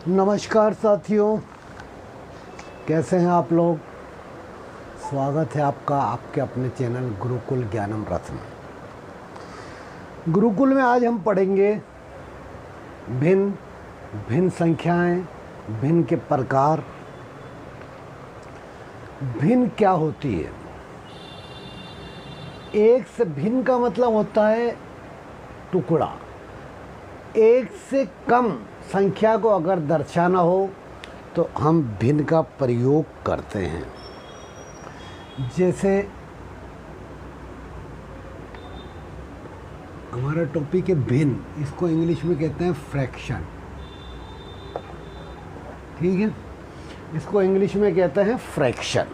नमस्कार साथियों, कैसे हैं आप लोग। स्वागत है आपका आपके अपने चैनल गुरुकुल ज्ञानम रथ में। गुरुकुल में आज हम पढ़ेंगे भिन्न भिन्न संख्याएं, भिन्न के प्रकार। भिन्न क्या होती है? एक से भिन्न का मतलब होता है टुकड़ा। एक से कम संख्या को अगर दर्शाना हो तो हम भिन्न का प्रयोग करते हैं। जैसे हमारा टॉपिक है भिन्न, इसको इंग्लिश में कहते हैं फ्रैक्शन। ठीक है, इसको इंग्लिश में कहते हैं फ्रैक्शन।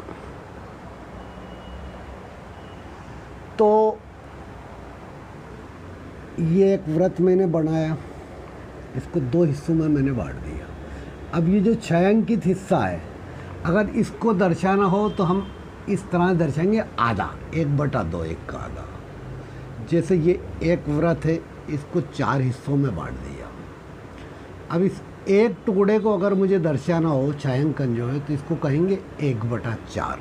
तो ये एक वृत्त मैंने बनाया, इसको दो हिस्सों में मैंने बांट दिया। अब ये जो छायांकित हिस्सा है, अगर इसको दर्शाना हो तो हम इस तरह दर्शाएंगे आधा, 1/2, 1 का आधा। जैसे ये एक वृत्त है, इसको 4 हिस्सों में बांट दिया। अब इस एक टुकड़े को अगर मुझे दर्शाना हो, छायांकन जो है, तो इसको कहेंगे 1/4।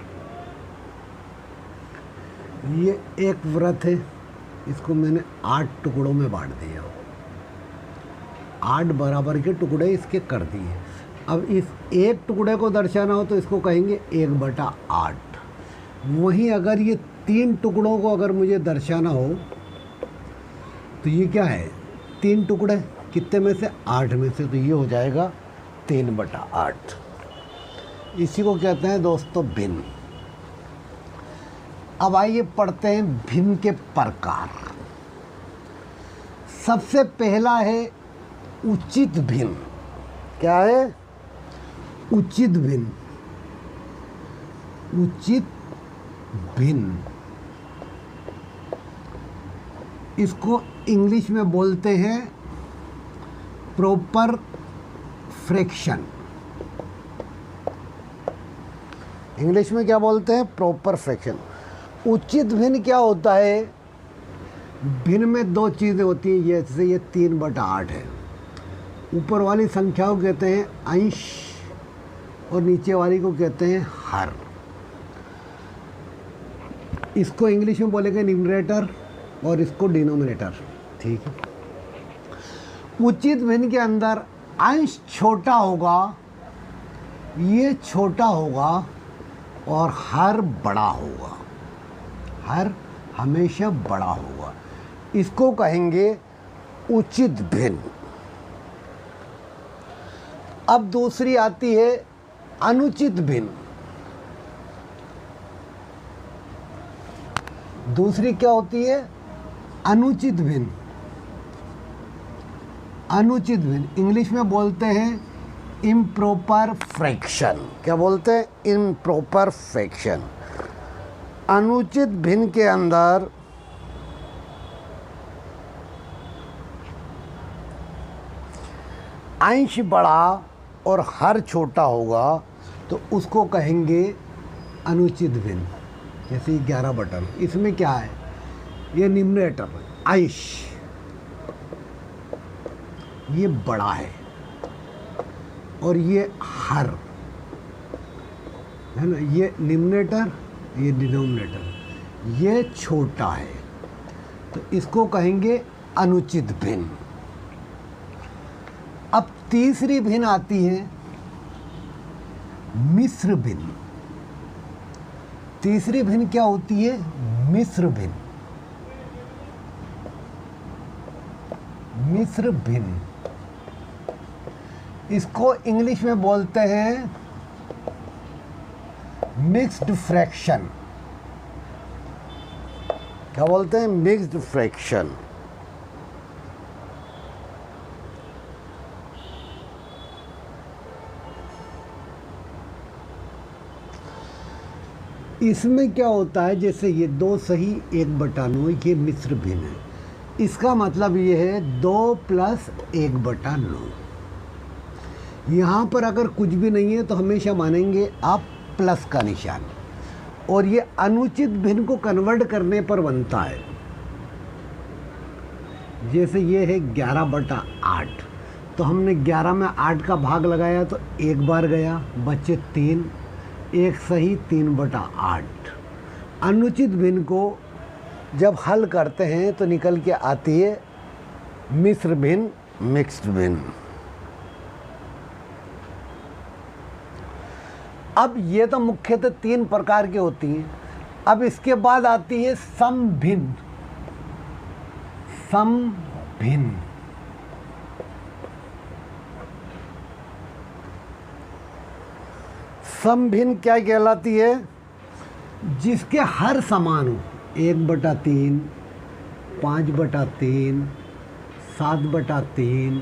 ये एक वृत्त है, इसको मैंने 8 टुकड़ों में बांट दिया। 8 बराबर के टुकड़े इसके कर दिए। अब इस एक टुकड़े को दर्शाना हो तो इसको कहेंगे 1/8। वहीं अगर ये 3 टुकड़ों को अगर मुझे दर्शाना हो तो ये क्या है, 3 टुकड़े कितने में से, 8 में से, तो ये हो जाएगा 3/8। इसी को कहते हैं दोस्तों भिन्न। अब आइए पढ़ते हैं भिन्न के प्रकार। सबसे पहला है उचित भिन्न। क्या है? उचित भिन्न। उचित भिन्न, इसको इंग्लिश में बोलते हैं प्रॉपर फ्रैक्शन। इंग्लिश में क्या बोलते हैं? Proper fraction. उचित भिन्न क्या होता है? भिन्न में 2 चीज़ें होती हैं। जैसे ये 3/8 है, ऊपर वाली संख्या को कहते हैं अंश और नीचे वाली को कहते हैं हर। इसको इंग्लिश में बोलेंगे न्यूमरेटर और इसको डिनोमिनेटर। ठीक है। उचित भिन्न के अंदर अंश छोटा होगा, ये छोटा होगा, और हर बड़ा होगा। हर हमेशा बड़ा होगा। इसको कहेंगे उचित भिन्न। अब दूसरी आती है अनुचित भिन्न। दूसरी क्या होती है? अनुचित भिन्न। अनुचित भिन्न इंग्लिश में बोलते हैं इम्प्रॉपर फ्रैक्शन। क्या बोलते हैं? Improper fraction. अनुचित भिन्न के अंदर अंश बड़ा और हर छोटा होगा, तो उसको कहेंगे अनुचित भिन्न। जैसे 11/, इसमें क्या है? ये न्यूमरेटर अंश, ये बड़ा है, और ये हर है ना, ये न्यूमरेटर, ये डिनोमिनेटर, ये छोटा है, तो इसको कहेंगे अनुचित भिन्न। अब तीसरी भिन्न आती है मिश्र भिन्न। तीसरी भिन्न क्या होती है? मिश्र भिन्न। मिश्र भिन्न, इसको इंग्लिश में बोलते हैं मिक्स्ड फ्रैक्शन। क्या बोलते हैं? Mixed fraction. इसमें क्या होता है? जैसे ये 2 सही 1/9, ये मिश्र भिन्न है। इसका मतलब ये है 2 + 1/9। यहाँ पर अगर कुछ भी नहीं है तो हमेशा मानेंगे आप प्लस का निशान, और ये अनुचित भिन्न को कन्वर्ट करने पर बनता है। जैसे ये है 11/8, तो हमने 11 में 8 का भाग लगाया तो एक बार गया, बचे 3, एक सही 3/8। अनुचित भिन्न को जब हल करते हैं तो निकल के आती है मिश्र भिन्न, मिक्स्ड भिन्न। अब ये तो मुख्यतः 3 प्रकार की होती हैं। अब इसके बाद आती है सम भिन्न। सम भिन्न सम भिन्न क्या कहलाती है? जिसके हर समान हो, 1/3, 5/3, 7/3,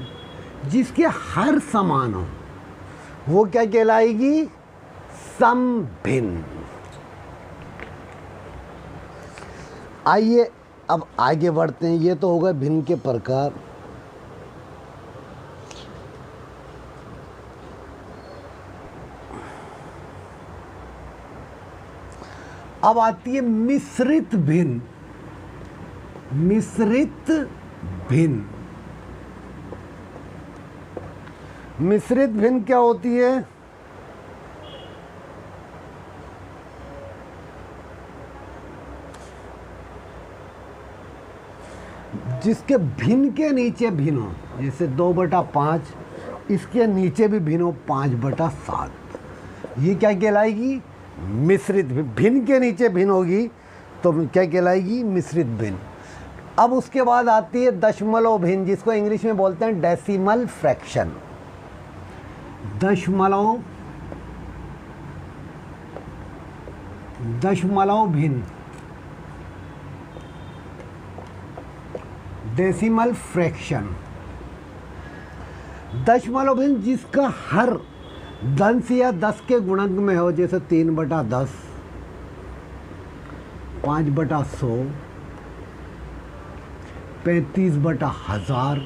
जिसके हर समान हो वो क्या कहलाएगी? सम भिन्न। आइए अब आगे बढ़ते हैं। ये तो होगा भिन्न के प्रकार। अब आती है मिश्रित भिन्न। मिश्रित भिन्न। मिश्रित भिन्न क्या होती है? जिसके भिन्न के नीचे भिन्न हो, जैसे 2/5, इसके नीचे भी भिन्न हो 5/7, ये क्या कहलाएगी? मिश्रित भिन्न। भिन्न के नीचे भिन्न होगी तो क्या कहलाएगी? मिश्रित भिन्न। अब उसके बाद आती है दशमलव भिन्न, जिसको इंग्लिश में बोलते हैं डेसिमल फ्रैक्शन। दशमलव भिन्न, डेसिमल फ्रैक्शन। दशमलव भिन्न जिसका हर दंश या 10 के गुणक में हो, जैसे 3/10, 5/100, 35/1000,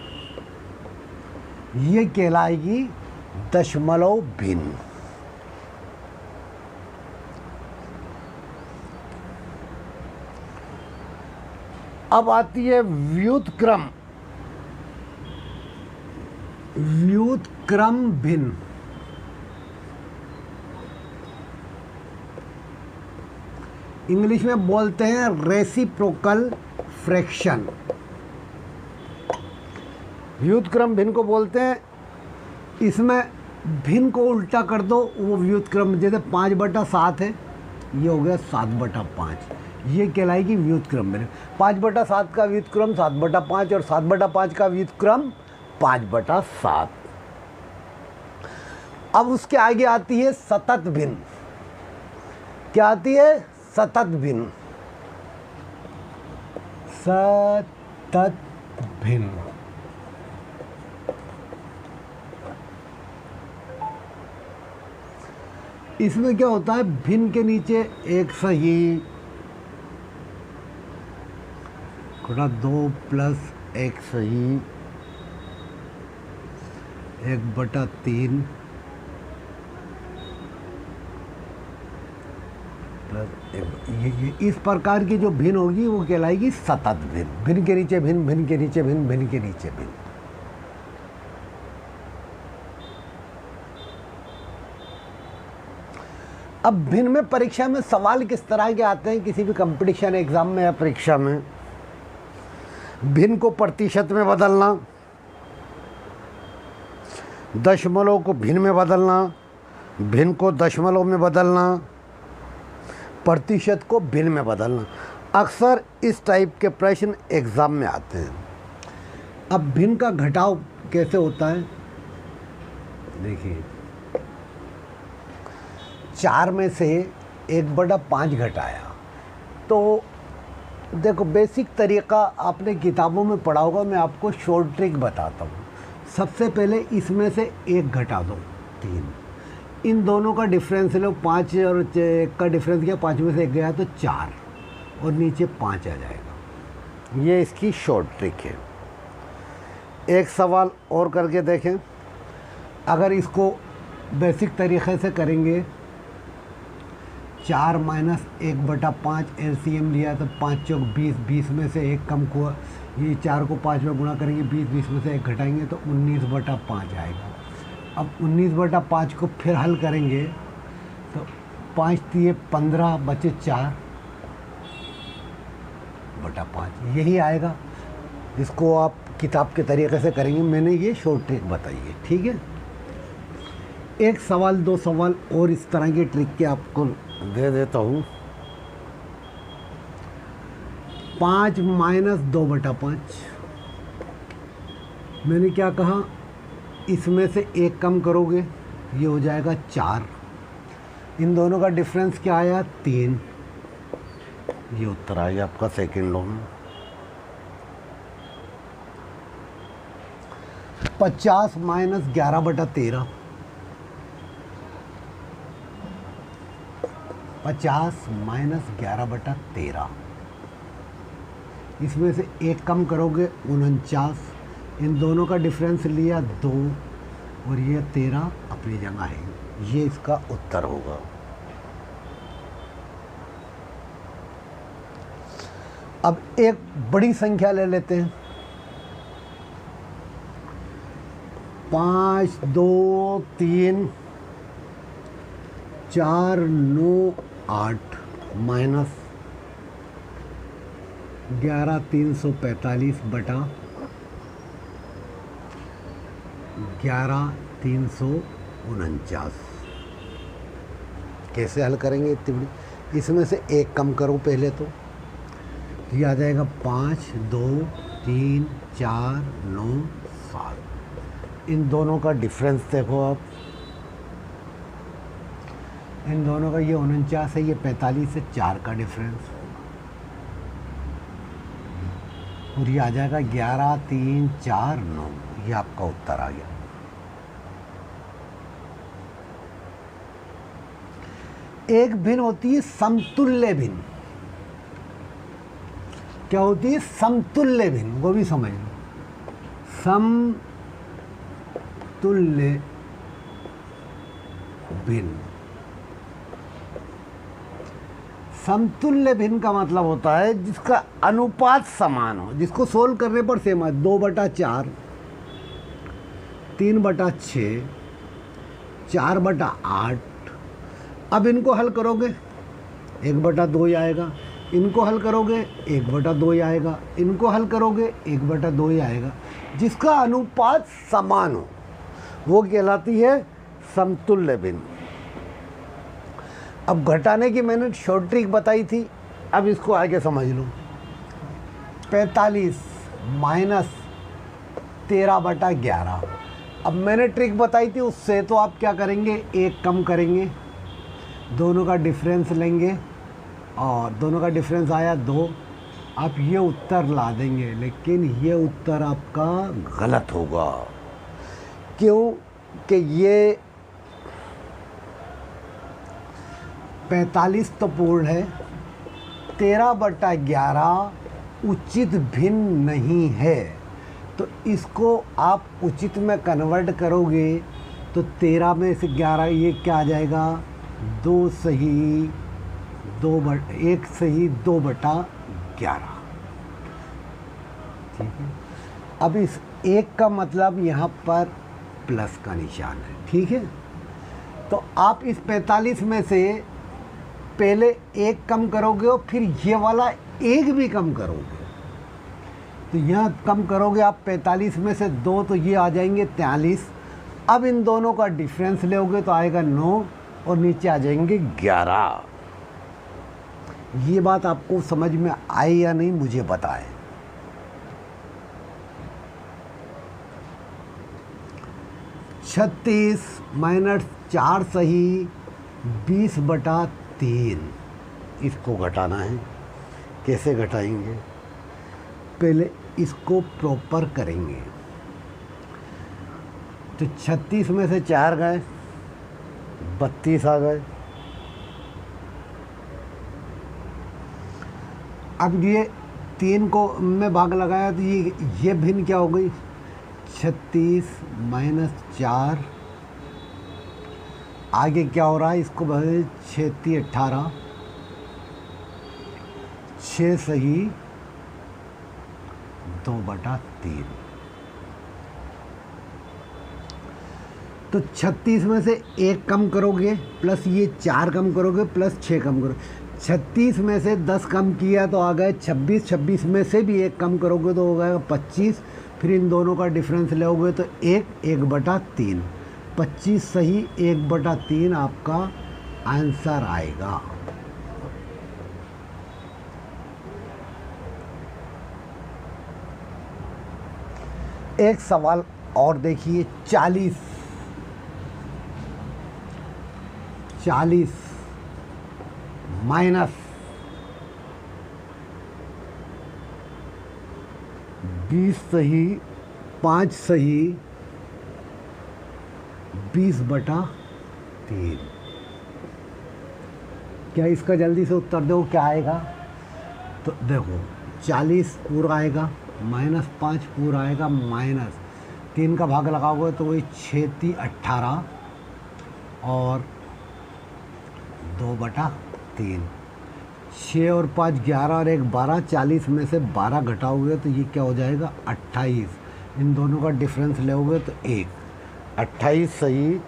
ये कहलाएगी दशमलव भिन्न। अब आती है व्युत्क्रम। व्युत्क्रम भिन्न। इंग्लिश में बोलते हैं रेसिप्रोकल फ्रैक्शन। व्युत्क्रम भिन्न को बोलते हैं, इसमें भिन्न को उल्टा कर दो वो व्युत्क्रम। जैसे 5/7 है, ये हो गया 7/5, ये कहलाएगी व्युत्क्रम भिन्न। 5/7 का व्युत्क्रम 7/5 और 7/5 का व्युत्क्रम 5/7। अब उसके आगे आती है सतत भिन्न। क्या आती है? सतत भिन्न। सतत भिन्न। इसमें क्या होता है? भिन्न के नीचे एक सही, 2 प्लस एक सही, 1/3 ये इस प्रकार की जो भिन्न होगी वो कहलाएगी सतत भिन्न। भिन्न के नीचे भिन्न, भिन्न के नीचे भिन्न, भिन्न के नीचे भिन्न। अब भिन्न में परीक्षा में सवाल किस तरह के आते हैं? किसी भी कंपटीशन एग्जाम में या परीक्षा में भिन्न को प्रतिशत में बदलना, दशमलव को भिन्न में बदलना, भिन्न को दशमलव में बदलना, प्रतिशत को भिन्न में बदलना, अक्सर इस टाइप के प्रश्न एग्जाम में आते हैं। अब भिन्न का घटाव कैसे होता है? देखिए, 4 में से 1/5 घटाया तो देखो, बेसिक तरीका आपने किताबों में पढ़ा होगा, मैं आपको शॉर्ट ट्रिक बताता हूँ। सबसे पहले इसमें से 1 घटा दो, 3, इन दोनों का डिफरेंस लो, 5 और 1 का डिफरेंस किया, 5 में से 1 गया तो 4 और नीचे 5 आ जाएगा। ये इसकी शॉर्ट ट्रिक है। एक सवाल और करके देखें। अगर इसको बेसिक तरीक़े से करेंगे, 4 - 1/5 एलसीएम लिया तो 5 चौक 20, 20 में से 1 कम हुआ, ये 4 को 5 में गुणा करेंगे, 20 में से 1 घटाएंगे तो 19/5 आएगा। अब 19/5 को फिर हल करेंगे तो 5 दिए 15 बचे 4/5 यही आएगा, जिसको आप किताब के तरीके से करेंगे। मैंने ये शॉर्ट ट्रिक बताई है, ठीक है। एक सवाल 2 सवाल और इस तरह की ट्रिक के आपको दे देता हूँ। 5 - 2/5 मैंने क्या कहा, इसमें से 1 कम करोगे ये हो जाएगा 4। इन दोनों का डिफरेंस क्या आया, 3। ये उत्तर आ गया आपका सेकेंड लॉ में। 50 - 11/13 50 - 11/13 इसमें से 1 कम करोगे 49। इन दोनों का डिफरेंस लिया 2 और ये 13 अपनी जगह है। ये इसका उत्तर होगा। अब एक बड़ी संख्या ले लेते हैं। 5 2 3 4 9 8 माइनस 11 345 बटा 11 349। कैसे हल करेंगे इतनी बड़ी? इसमें से 1 कम करो पहले तो ये आ जाएगा 5 2 3 4 9 7। इन दोनों का डिफरेंस देखो आप, इन दोनों का ये 49 है, ये 45 से 4 का डिफरेंस, और ये आ जाएगा 11 3 4 9। ये आपका उत्तर आ गया। एक भिन्न होती है समतुल्य भिन्न। क्या होती है? समतुल्य भिन्न, वो भी समझ लो। समतुल्य भिन्न। समतुल्य भिन्न का मतलब होता है जिसका अनुपात समान हो, जिसको सोल्व करने पर सेम है। 2/4 3/6 4/8। अब इनको हल करोगे 1/2 ही आएगा, इनको हल करोगे 1/2 ही आएगा, इनको हल करोगे 1/2 ही आएगा। जिसका अनुपात समान हो वो कहलाती है समतुल्य भिन्न। अब घटाने की मैंने शॉर्ट ट्रिक बताई थी, अब इसको आगे समझ लो। 45 माइनस 13/11। अब मैंने ट्रिक बताई थी उससे, तो आप क्या करेंगे, 1 कम करेंगे, दोनों का डिफरेंस लेंगे और दोनों का डिफरेंस आया 2। आप ये उत्तर ला देंगे, लेकिन ये उत्तर आपका गलत होगा। क्यों? कि ये 45 तो पूर्ण है, 13/11 उचित भिन्न नहीं है। तो इसको आप उचित में कन्वर्ट करोगे तो 13 में से 11 ये क्या आ जाएगा, 1 सही 2/11। ठीक है। अब इस 1 का मतलब यहाँ पर प्लस का निशान है, ठीक है। तो आप इस 45 में से पहले 1 कम करोगे और फिर ये वाला 1 भी कम करोगे। तो यहाँ कम करोगे आप 45 में से 2, तो ये आ जाएंगे 43। अब इन दोनों का डिफरेंस लोगे तो आएगा 9 और नीचे आ जाएंगे 11। ये बात आपको समझ में आई या नहीं मुझे बताएं। छत्तीस माइनस 4 सही 20/3। इसको घटाना है। कैसे घटाएंगे? पहले इसको प्रॉपर करेंगे। तो 36 में से 4 गए, 32 आ गए। अब ये 3 को में भाग लगाया तो ये भिन्न क्या हो गई, 36 माइनस 4। आगे क्या हो रहा है, इसको बदले 36 18, 6 सही 2/3। तो 36 में से 1 कम करोगे प्लस ये 4 कम करोगे प्लस 6 कम करोगे। 36 में से 10 कम किया तो आ गए 26। 26 में से भी 1 कम करोगे तो हो गएगा 25। फिर इन दोनों का डिफरेंस लोगे तो 1/3। 25 सही, 1/3 आपका आंसर आएगा। एक सवाल और देखिए, 40 माइनस 20 सही, 5 सही, 20/3। क्या इसका जल्दी से उत्तर दो, क्या आएगा? तो देखो 40 पूरा आएगा, -5 पूरा आएगा, माइनस 3 का भाग लगाओगे तो वही 6 × 18 और 2/3। 6 और 5 11 और 1 12। 40 में से 12 घटाओगे तो ये क्या हो जाएगा 28। इन दोनों का डिफरेंस लोगे तो 1। 28 सही,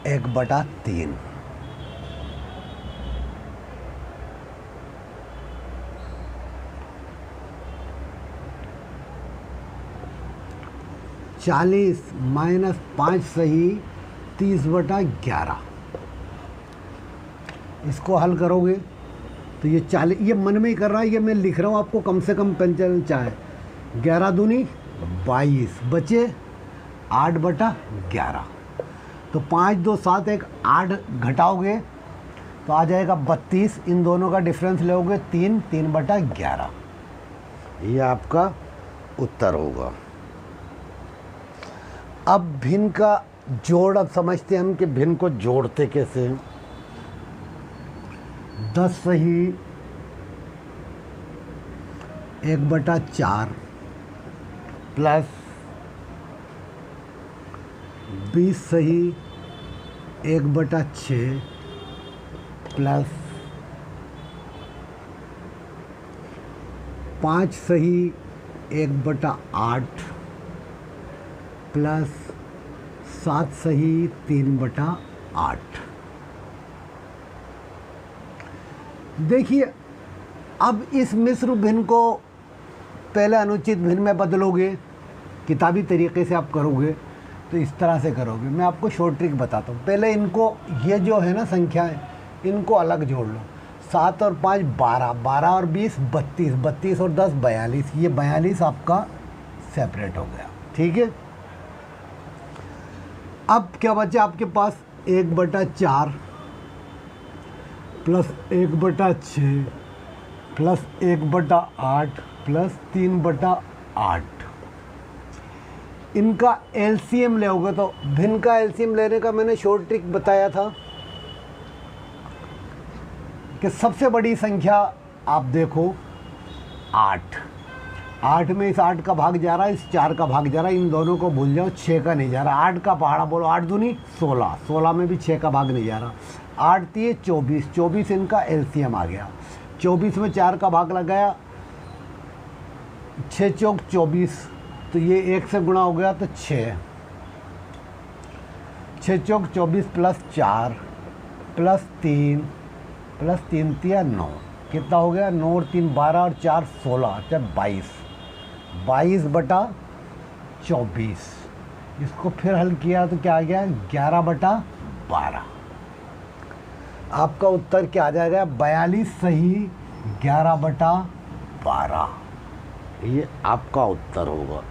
एक बटा 3। -5 सही, 30/11। इसको हल करोगे तो ये 40, ये मन में ही कर रहा है, ये मैं लिख रहा हूँ आपको, कम से कम पेंसिल चाहे। 11 दूनी 22, बचे 8/11। तो 5 2 7 1 8 घटाओगे तो आ जाएगा 32। इन दोनों का डिफरेंस लोगे 3, 3/11। ये आपका उत्तर होगा। अब भिन्न का जोड़ अब समझते हैं हम कि भिन्न को जोड़ते कैसे हैं। 10 सही, 1/4 प्लस 20 सही, 1/6 प्लस 5 सही, 1/8 प्लस 7 सही, 3/8। देखिए अब इस मिश्र भिन्न को पहले अनुचित भिन्न में बदलोगे, किताबी तरीके से आप करोगे तो इस तरह से करोगे। मैं आपको शॉर्ट ट्रिक बताता हूँ। पहले इनको, ये जो है ना संख्याएं, इनको अलग जोड़ लो। 7 और 5 12, 12 और 20 32, 32 और 10 42। ये 42 आपका सेपरेट हो गया, ठीक है। अब क्या बचा आपके पास, 1/4 प्लस 1/6 प्लस 1/8 प्लस 3/8। इनका एलसीएम लोगे तो भिन्न का एलसीएम लेने का मैंने शॉर्ट ट्रिक बताया था कि सबसे बड़ी संख्या आप देखो 8। 8 में इस 8 का भाग जा रहा है, इस 4 का भाग जा रहा है, इन दोनों को भूल जाओ, 6 का नहीं जा रहा। 8 का पहाड़ा बोलो, 8 दूनी 16, 16 में भी 6 का भाग नहीं जा रहा। 8 3 24, 24 इनका एलसीएम आ गया। 24 में 4 का भाग लगाया, 6 चौक 24, तो ये 1 से गुणा हो गया तो 6। 6 चौक 24 प्लस 4 प्लस 3 प्लस 3 3 9, कितना हो गया? 9 और 3 12 और 4 16, अच्छा 22। 22/24। इसको फिर हल किया तो क्या आ गया? 11/12। आपका उत्तर क्या आ जाएगा? 42 सही, 11/12। ये आपका उत्तर होगा।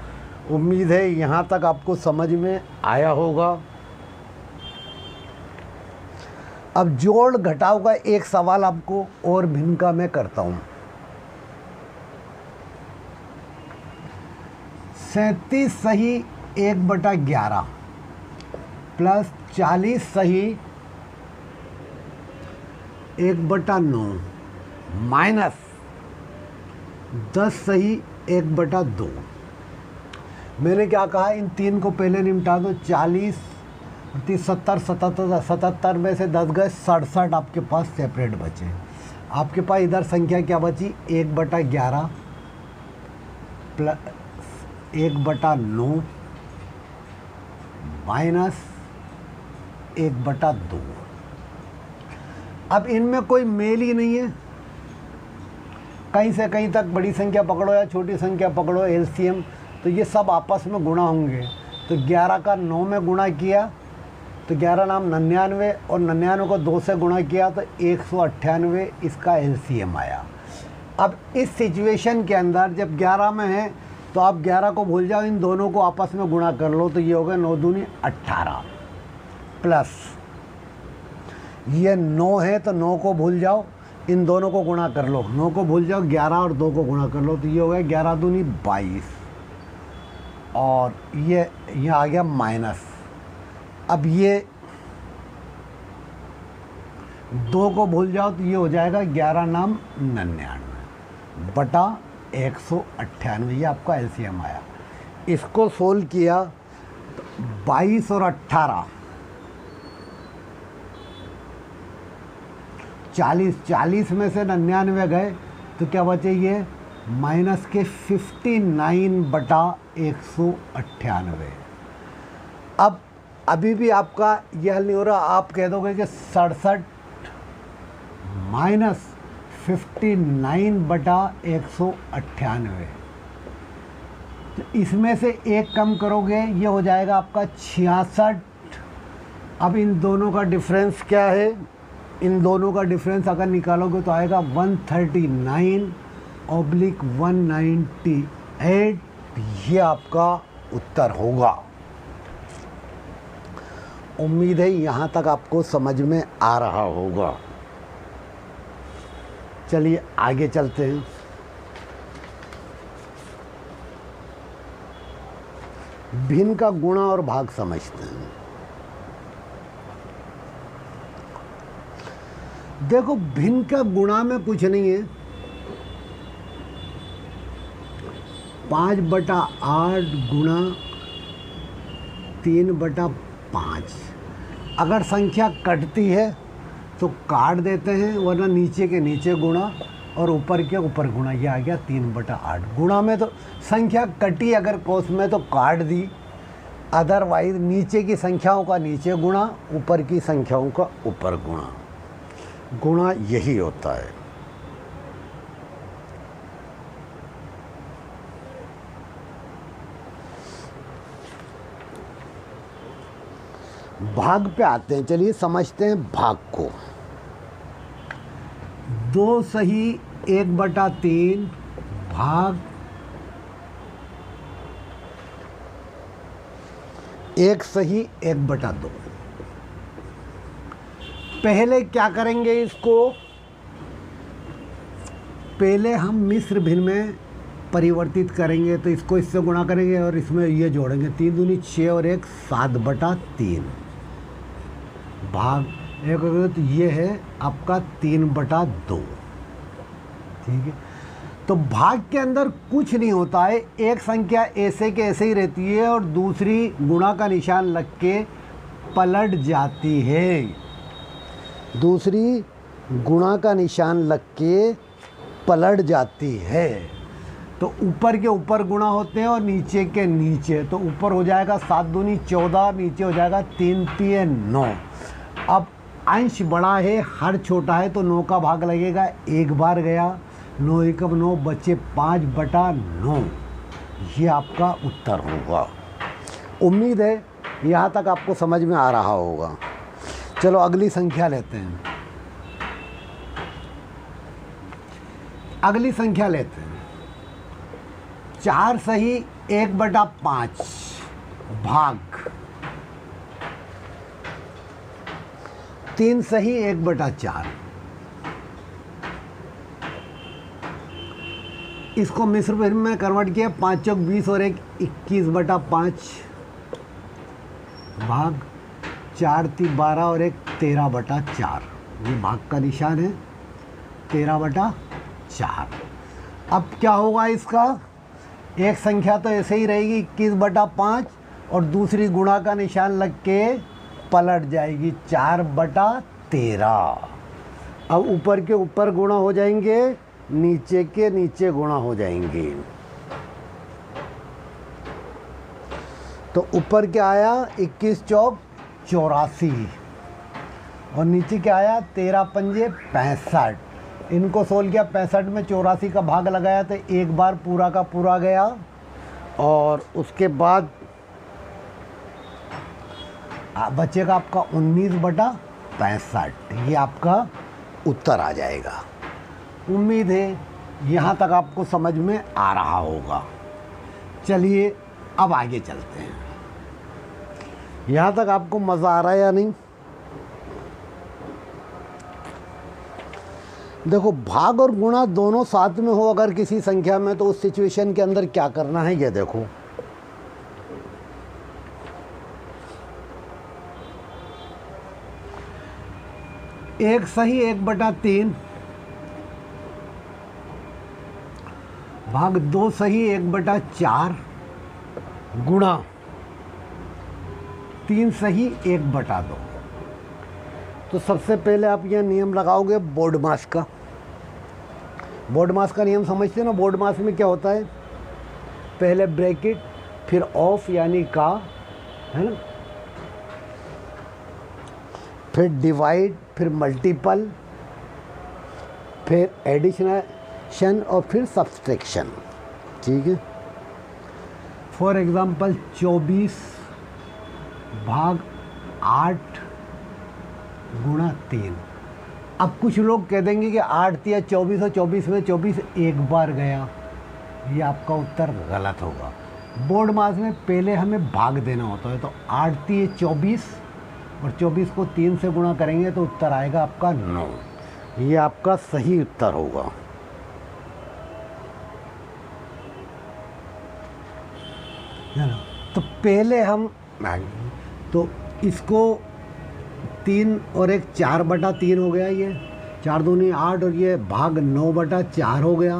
उम्मीद है यहाँ तक आपको समझ में आया होगा। अब जोड़ घटाव का एक सवाल आपको और भिन्न का मैं करता हूँ। 37 सही, 1/11 प्लस 40 सही, 1/9 माइनस 10 सही, 1/2। मैंने क्या कहा? इन तीन को पहले निपटा दो। 40 70 77 77 में से 10 गए 67 आपके पास सेपरेट बचे। आपके पास इधर संख्या क्या बची 1/11 प्लस 1/9 माइनस 1/2। अब इनमें कोई मेल ही नहीं है, कहीं से कहीं तक बड़ी संख्या पकड़ो या छोटी संख्या पकड़ो एलसीएम, तो ये सब आपस में गुणा होंगे। तो 11 का 9 में गुणा किया तो 11 नाम 99 और 99 को 2 से गुणा किया तो 198 इसका एलसीएम आया। अब इस सिचुएशन के अंदर जब 11 में है तो आप 11 को भूल जाओ, इन दोनों को आपस में गुणा कर लो तो ये हो गया 9 दूनी 18 प्लस ये 9 है तो 9 को भूल जाओ, इन दोनों को गुणा कर लो, 9 को भूल जाओ 11 और 2 को गुणा कर लो तो ये हो गया 11 दूनी 22 और ये आ गया माइनस। अब ये 2 को भूल जाओ तो ये हो जाएगा 11 नाम 99 बटा 198, ये आपका एलसीएम आया। इसको सोल्व किया तो 22 और 18 40 में से 99 गए तो क्या बचे ये माइनस के 59 बटा 198। अब अभी भी आपका यह हल नहीं हो रहा, आप कह दोगे कि 67 माइनस 59 बटा 198, तो इसमें से एक कम करोगे ये हो जाएगा आपका 66। अब इन दोनों का डिफरेंस क्या है, इन दोनों का डिफरेंस अगर निकालोगे तो आएगा 139/198, ये आपका उत्तर होगा। उम्मीद है यहाँ तक आपको समझ में आ रहा होगा। चलिए आगे चलते हैं। भिन्न का गुणा और भाग समझते हैं। देखो भिन्न का गुणा में कुछ नहीं है, 5/8 गुणा 3/5। अगर संख्या कटती है तो काट देते हैं, वरना नीचे के नीचे गुणा और ऊपर के ऊपर गुणा, ये आ गया 3/8। गुणा में तो संख्या कटी अगर कोस में तो काट दी, अदरवाइज नीचे की संख्याओं का नीचे गुणा, ऊपर की संख्याओं का ऊपर गुणा। गुणा यही होता है। भाग पे आते हैं, चलिए समझते हैं भाग को। 2 सही 1/3 भाग 1 सही 1/2। पहले क्या करेंगे इसको, पहले हम मिश्र भिन्न में परिवर्तित करेंगे, तो इसको इससे गुणा करेंगे और इसमें ये जोड़ेंगे, 3 दूनी 6 और 1 7/3 भाग 1, तो ये है आपका 3/2। ठीक है, तो भाग के अंदर कुछ नहीं होता है, एक संख्या ऐसे के ऐसे ही रहती है और दूसरी गुणा का निशान लग के पलट जाती है, दूसरी गुणा का निशान लग के पलट जाती है। तो ऊपर के ऊपर गुणा होते हैं और नीचे के नीचे, तो ऊपर हो जाएगा 7 दूनी 14, नीचे हो जाएगा 3 3 9। अब अंश बड़ा है, हर छोटा है, तो 9 का भाग लगेगा, एक बार गया, 9 1 9 बचे 5/9, ये आपका उत्तर होगा। उम्मीद है यहाँ तक आपको समझ में आ रहा होगा। चलो अगली संख्या लेते हैं। अगली संख्या लेते हैं, 4 सही 1/5 भाग 3 सही 1/4। इसको मिश्र भिन्न में कन्वर्ट किया, 5 चौक 20 और 1 21/5 भाग 4 3 12 और 1 13/4, ये भाग का निशान है 13/4। अब क्या होगा इसका, एक संख्या तो ऐसे ही रहेगी 21/5 और दूसरी गुणा का निशान लग के पलट जाएगी 4/13। अब ऊपर के ऊपर गुणा हो जाएंगे, नीचे के नीचे गुणा हो जाएंगे। तो ऊपर क्या आया 21 चौक 84 और नीचे क्या आया 13 पंजे 65। इनको सोल्व किया, 65 में 84 का भाग लगाया तो एक बार पूरा का पूरा गया और उसके बाद बचेगा आपका 19/65। ये आपका उत्तर आ जाएगा। उम्मीद है यहाँ तक आपको समझ में आ रहा होगा। चलिए अब आगे चलते हैं। यहाँ तक आपको मज़ा आ रहा है या नहीं? देखो, भाग और गुणा दोनों साथ में हो अगर किसी संख्या में, तो उस सिचुएशन के अंदर क्या करना है ये देखो। एक सही 1/3 भाग 2 सही 1/4 गुणा 3 सही 1/2। तो सबसे पहले आप यह नियम लगाओगे बोर्ड मास का। बोर्ड मास का नियम समझते हो ना? बोर्ड मास में क्या होता है, पहले ब्रैकेट फिर ऑफ यानी का, है ना, फिर डिवाइड, फिर मल्टीपल, फिर एडिशन और फिर सब्सट्रैक्शन। ठीक है। फॉर एग्जांपल 24 भाग 8 गुणा 3। अब कुछ लोग कह देंगे कि 8 तिया 24 और 24 में 24 एक बार गया। ये आपका उत्तर गलत होगा। बोर्ड मास में पहले हमें भाग देना होता है। तो 8 तिये 24 और 24 को 3 से गुणा करेंगे तो उत्तर आएगा आपका 9। ये आपका सही उत्तर होगा। है ना? तो पहले हम तो इसको 3 और 1 4/3 हो गया। ये 4 दूनी 8 और ये भाग 9/4 हो गया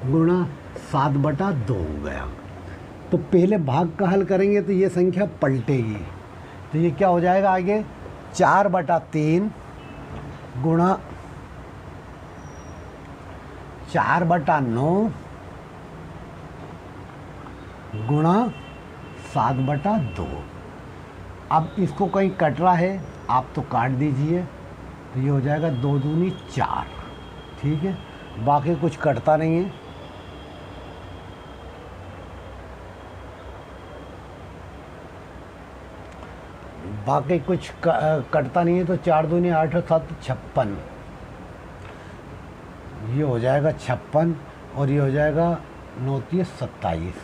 गुणा 7/2 हो गया। तो पहले भाग का हल करेंगे तो ये संख्या पलटेगी। तो ये क्या हो जाएगा आगे 4/3 गुणा 4/9 गुणा 7/2। अब इसको कहीं कट रहा है आप तो काट दीजिए। तो ये हो जाएगा 2 दूनी 4। ठीक है, बाकी कुछ कटता नहीं है। बाकी कुछ कटता नहीं है। तो 4 दूनी 8 और 7 56। ये हो जाएगा 56 और ये हो जाएगा 9 तिये 27।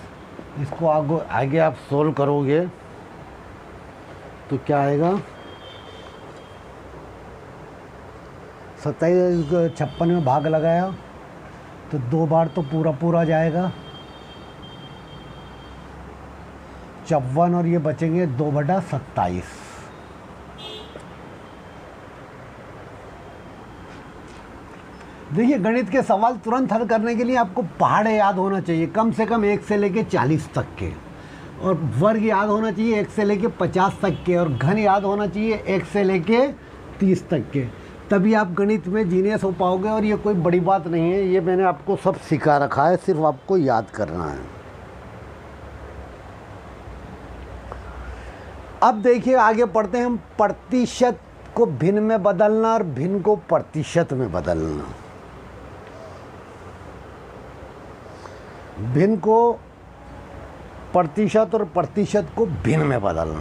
इसको आगे आप सोल्व करोगे तो क्या आएगा 27 56 में भाग लगाया तो 2 बार तो पूरा पूरा जाएगा 54 और ये बचेंगे 2/27। देखिए, गणित के सवाल तुरंत हल करने के लिए आपको पहाड़े याद होना चाहिए, कम से कम 1 से लेके 40 तक के, और वर्ग याद होना चाहिए 1 से लेके 50 तक के, और घन याद होना चाहिए 1 से लेके 30 तक के। तभी आप गणित में जीनियस हो पाओगे। और ये कोई बड़ी बात नहीं है, ये मैंने आपको सब सिखा रखा है, सिर्फ आपको याद करना है। अब देखिए आगे पढ़ते हैं हम। प्रतिशत को भिन्न में बदलना और भिन्न को प्रतिशत में बदलना। भिन्न को प्रतिशत और प्रतिशत को भिन्न में बदलना।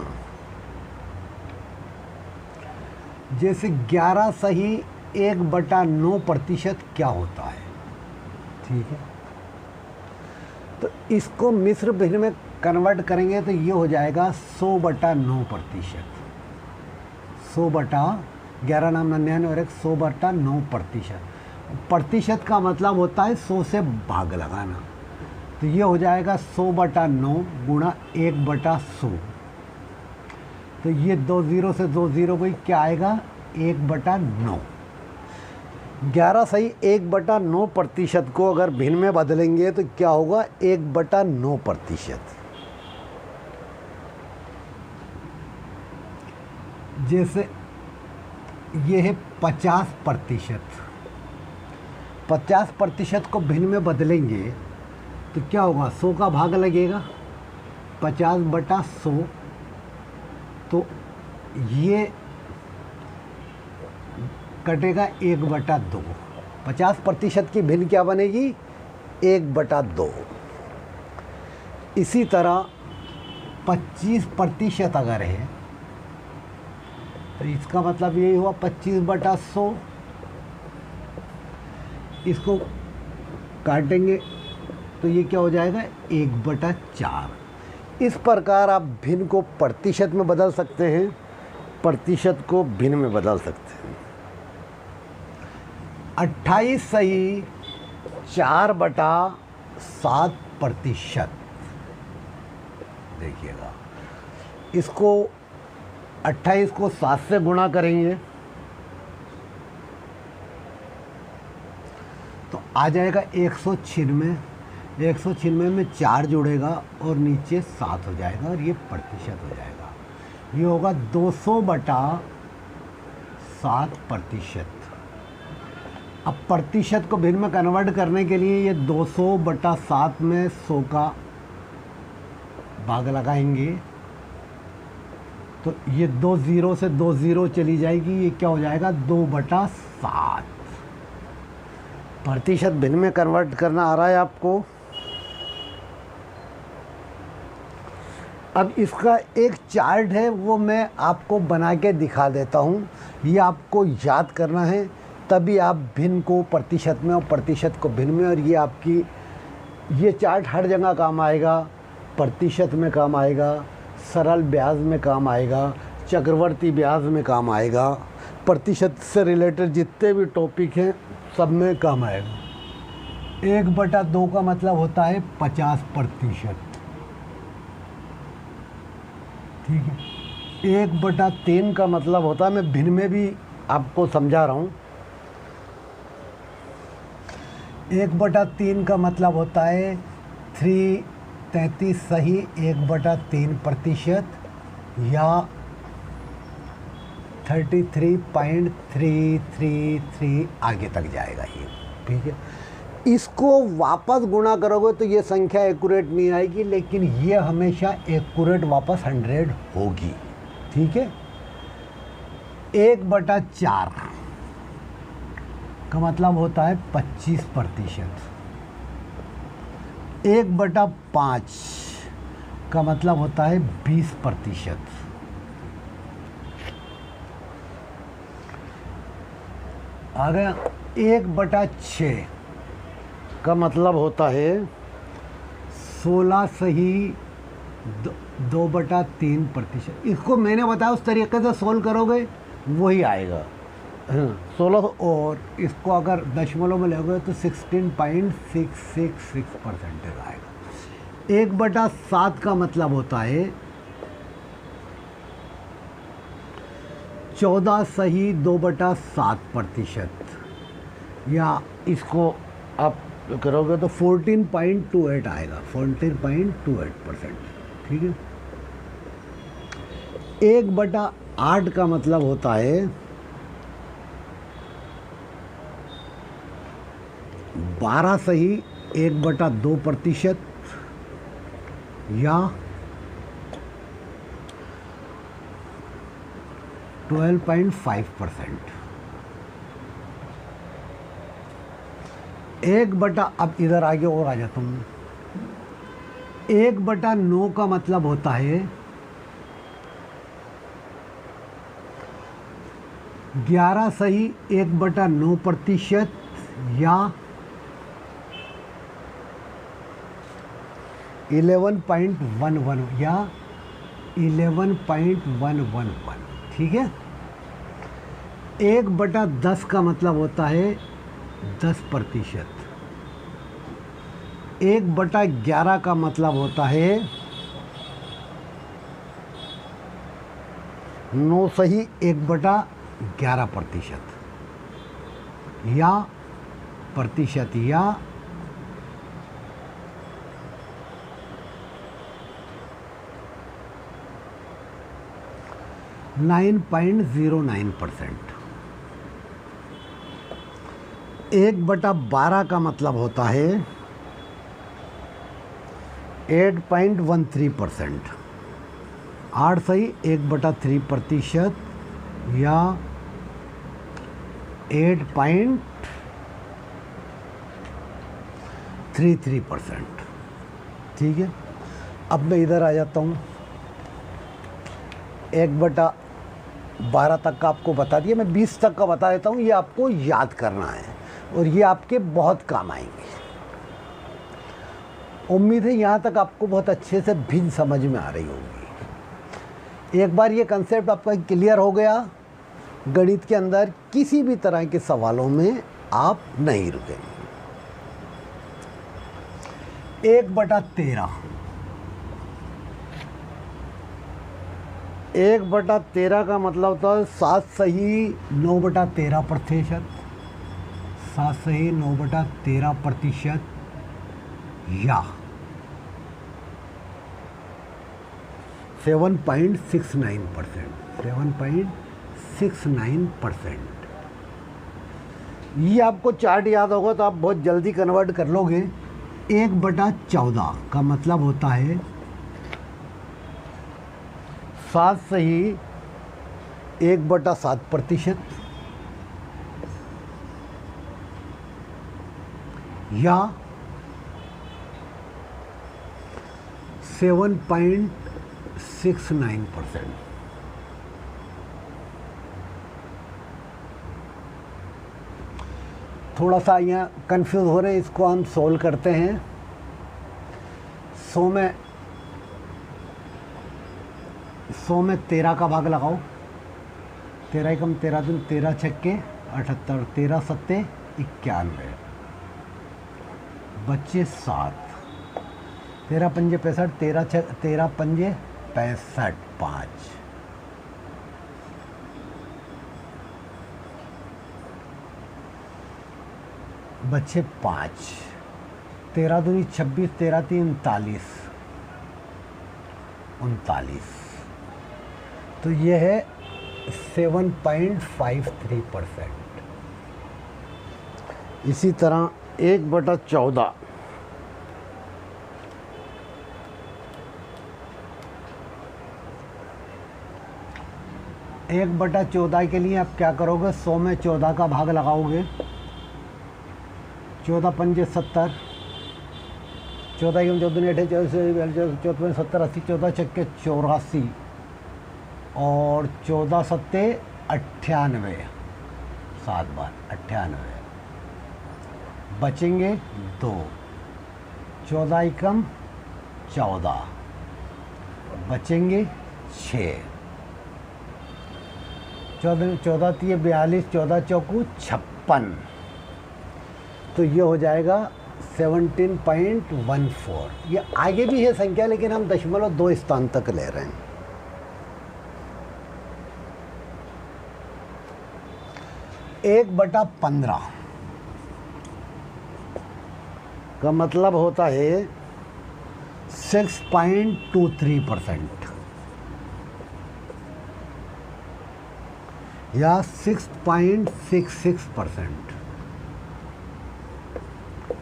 जैसे 11 सही 1/9% क्या होता है। ठीक है, तो इसको मिश्र भिन्न में कन्वर्ट करेंगे तो ये हो जाएगा 100/9%। 100/11 नाम 99 और 100/9%। प्रतिशत का मतलब होता है 100 से भाग लगाना। तो ये हो जाएगा 100/9 गुणा 1/100। तो ये 2 0 से 2 0 गई, क्या आएगा 1/9। 11 सही 1/9% को अगर भिन्न में बदलेंगे तो क्या होगा 1/9%। जैसे ये है 50%। 50% को भिन्न में बदलेंगे तो क्या होगा, 100 का भाग लगेगा, 50/100, तो ये कटेगा 1/2। 50% की भिन्न क्या बनेगी, 1/2। इसी तरह 25% अगर है तो इसका मतलब यही हुआ 25/100। इसको काटेंगे तो ये क्या हो जाएगा, 1/4। इस प्रकार आप भिन्न को प्रतिशत में बदल सकते हैं, प्रतिशत को भिन्न में बदल सकते हैं। 28 सही 4/7%। देखिएगा, इसको 28 को 7 से गुणा करेंगे तो आ जाएगा 196। 196 में 4 जुड़ेगा और नीचे 7 हो जाएगा और ये प्रतिशत हो जाएगा। ये होगा 200/7%। अब प्रतिशत को भिन्न में कन्वर्ट करने के लिए ये 200/7 में 100 का भाग लगाएंगे तो ये 2 0 से 2 0 चली जाएगी, ये क्या हो जाएगा, 2/7। प्रतिशत भिन्न में कन्वर्ट करना आ रहा है आपको। अब इसका एक चार्ट है, वो मैं आपको बना के दिखा देता हूँ। ये आपको याद करना है, तभी आप भिन्न को प्रतिशत में और प्रतिशत को भिन्न में, और ये आपकी ये चार्ट हर जगह काम आएगा। प्रतिशत में काम आएगा, सरल ब्याज में काम आएगा, चक्रवर्ती ब्याज में काम आएगा, प्रतिशत से रिलेटेड जितने भी टॉपिक हैं सब में काम आएगा। 1/2 का मतलब होता है 50%, ठीक है। 1/3 का मतलब होता है, मैं भिन्न में भी आपको समझा रहा हूँ। 1/3 का मतलब होता है 33 सही 1/3% या 33.333 आगे तक जाएगा ये, ठीक है। इसको वापस गुणा करोगे तो ये संख्या एक्यूरेट नहीं आएगी, लेकिन ये हमेशा एक्यूरेट वापस 100 होगी, ठीक है। 1/4 का मतलब होता है 25%। 1/5 का मतलब होता है 20%। आ गया। 1/6 का मतलब होता है 16 सही 2/3%। इसको मैंने बताया उस तरीके से सोल्व करोगे वही आएगा 16, और इसको अगर दशमलव में लोगे तो 16.666% आएगा। 1/7 का मतलब होता है 14 सही 2/7%, या इसको आप करोगे तो 14.28 आएगा, 14.28%, ठीक है। 1/8 का मतलब होता है 12 सही 1/2% या 12.5%। 1/, अब इधर आगे और आ जाता हूँ। 1/9 का मतलब होता है 11 सही 1/9% या 11.11 या 11.111, ठीक है। 1/10 का मतलब होता है 10%। 1/11 का मतलब होता है 9 सही 1/11% या प्रतिशत या 10 9.09%। 1/12 का मतलब होता है 8.13%। 8 सही 1/3% या 8.33%। ठीक है, अब मैं इधर आ जाता हूँ। 1/12 तक का आपको बता दिया, मैं 20 तक का बता देता हूँ। ये आपको याद करना है और ये आपके बहुत काम आएंगे। उम्मीद है यहाँ तक आपको बहुत अच्छे से भिन्न समझ में आ रही होगी। एक बार ये कंसेप्ट आपका क्लियर हो गया, गणित के अंदर किसी भी तरह के सवालों में आप नहीं रुकेंगे। 1/13। 1/13 का मतलब होता है 7 सही 9/13%। 7 सही 9/13% या 7.69%। 7.69%। ये आपको चार्ट याद होगा तो आप बहुत जल्दी कन्वर्ट कर लोगे। 1/14 का मतलब होता है 7 सही 1/7% या 7.69%। थोड़ा सा यहाँ कंफ्यूज हो रहे हैं, इसको हम सोल्व करते हैं। 100 में 13 का भाग लगाओ। 13 एकम 13 दूनी 13 छक्के 78, 13 सत्ते 91, बच्चे 7, 13 पंजे 65, 13 पंजे 65, 5, बच्चे 5, 13 दूनी 26, 13 तीन 39। तो ये है 7.53%। इसी तरह 1/14। 1/14 के लिए आप क्या करोगे? 100 में 14 का भाग लगाओगे। 14 पंजे 70, 14 एवं 14 8 14 70 80, 14 छक्के 84 और 14 सत्ते 98, 7 बार 98, बचेंगे 2, 14 एकम 14, बचेंगे 6, 14 तीय 42, 14 चौकू 56। तो ये हो जाएगा 17.14। ये आगे भी है संख्या, लेकिन हम दशमलव 2 स्थान तक ले रहे हैं। 1/15 का मतलब होता है 6.23% या 6.66%।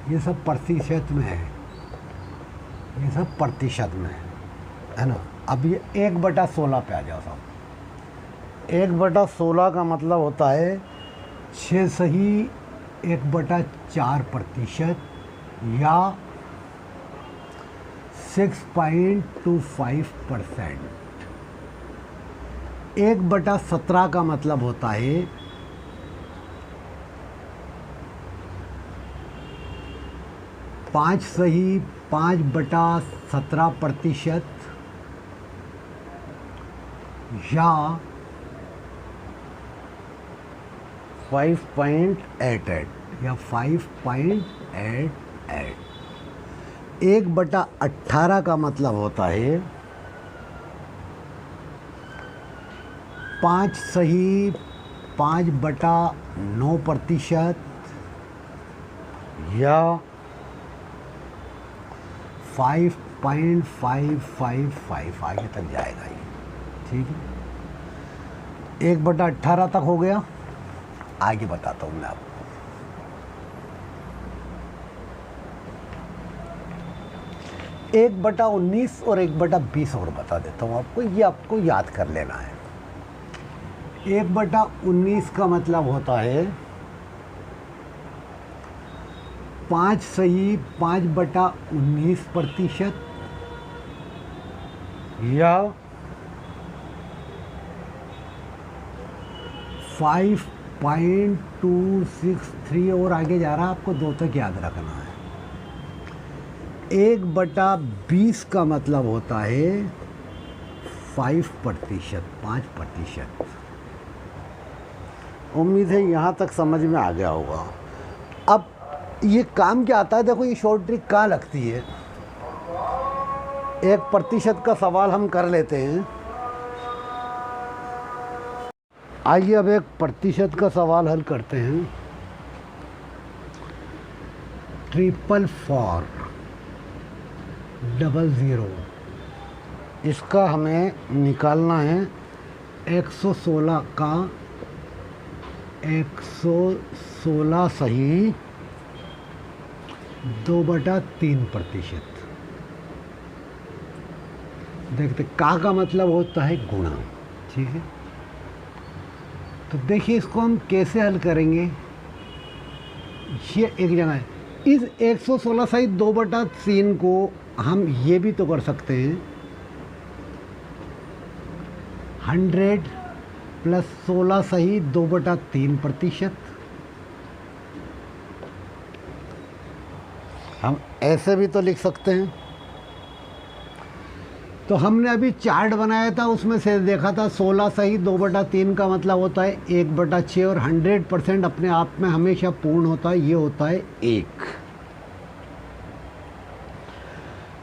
ये सब प्रतिशत में है, ये सब प्रतिशत में है ना। अब ये 1/16 पे आ जाओ साहब। 1/16 का मतलब होता है 6 सही 1/4% या 6.25%। 1/17 का मतलब होता है 5 सही 5/17% या 5.88 या 5.88। 1/18 का मतलब होता है 5 सही 5/9% या 5.555 आगे तक जाएगा ये। ठीक है, 1/18 तक हो गया। आगे बताता हूँ मैं आपको। 1/19 और 1/20 और बता देता हूँ आपको, ये आपको याद कर लेना है। 1/19 का मतलब होता है 5 सही 5/19% या 5.263 और आगे जा रहा है, आपको 2 तक याद रखना है। 1/20 का मतलब होता है 5%। उम्मीद है यहाँ तक समझ में आ गया होगा। अब ये काम क्या आता है, देखो ये शॉर्ट ट्रिक कहाँ लगती है। 1% का सवाल हम कर लेते हैं। आइए अब 1% का सवाल हल करते हैं। 44400 इसका हमें निकालना है 116 का 116 सही 2/3%। देखते का मतलब होता है गुणा, ठीक है। तो देखिए इसको हम कैसे हल करेंगे। ये एक जगह है, इस 116 सही 2/3 को हम ये भी तो कर सकते हैं 100 + 16 सही 2/3%। हम ऐसे भी तो लिख सकते हैं। तो हमने अभी चार्ट बनाया था, उसमें से देखा था 16 सही 2/3 का मतलब होता है 1/6 और 100% अपने आप में हमेशा पूर्ण होता है, ये होता है 1।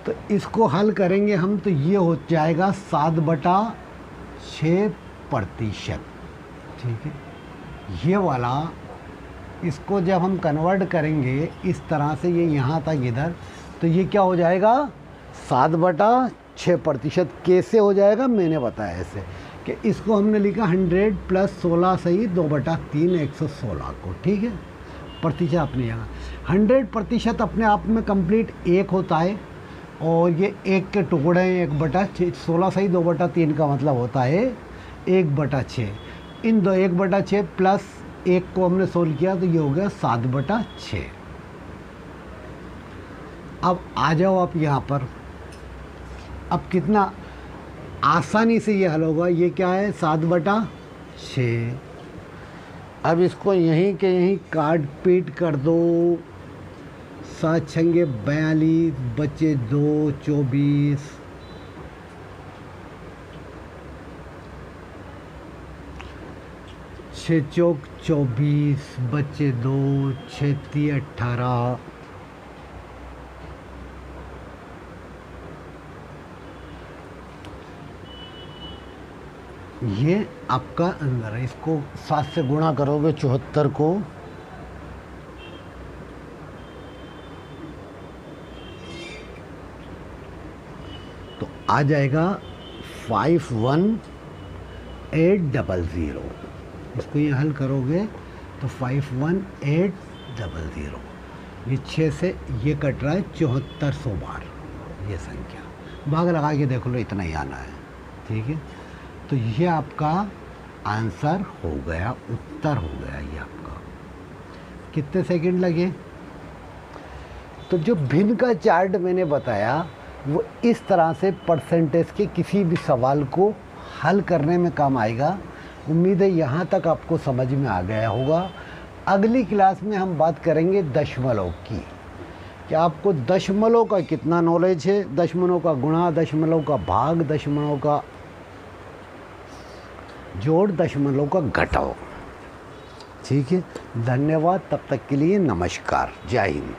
तो इसको हल करेंगे हम तो ये हो जाएगा 7/6%, ठीक है। ये वाला इसको जब हम कन्वर्ट करेंगे इस तरह से, ये यहाँ तक इधर, तो ये क्या हो जाएगा 7/6%। कैसे हो जाएगा मैंने बताया ऐसे कि इसको हमने लिखा 100 + 16 सही 2/3 116 को, ठीक है। प्रतिशत अपनी जगह 100% अपने आप में कंप्लीट 1 होता है और ये 1 के टुकड़े हैं 1/6। 16 सही 2/3 का मतलब होता है 1/6। इन 1/6 प्लस 1 को हमने सोल्व किया तो ये हो गया 7/6। अब आ जाओ आप यहाँ पर। अब कितना आसानी से ये हल होगा। ये क्या है 7/6। अब इसको यहीं के यहीं काट पीट कर दो। 7 छंगे 42 बचे 2 24। 6 चौक 24 बचे 2 6 × 18। ये आपका अंदर है। इसको 7 से गुणा करोगे 74 को, तो आ जाएगा 51800। इसको ये हल करोगे तो 51800। ये 6 से ये कट रहा है 7400 बार ये संख्या। भाग लगा के देख लो, इतना ही आना है, ठीक है। तो ये आपका आंसर हो गया, उत्तर हो गया ये आपका। कितने सेकंड लगे? तो जो भिन्न का चार्ट मैंने बताया वो इस तरह से परसेंटेज के किसी भी सवाल को हल करने में काम आएगा। उम्मीद है यहाँ तक आपको समझ में आ गया होगा। अगली क्लास में हम बात करेंगे दशमलव की, कि आपको दशमलव का कितना नॉलेज है, दशमलव का गुणा, दशमलव का भाग, दशमलव का जोड़, दशमलव का घटाव, ठीक है। धन्यवाद, तब तक के लिए नमस्कार, जय हिंद।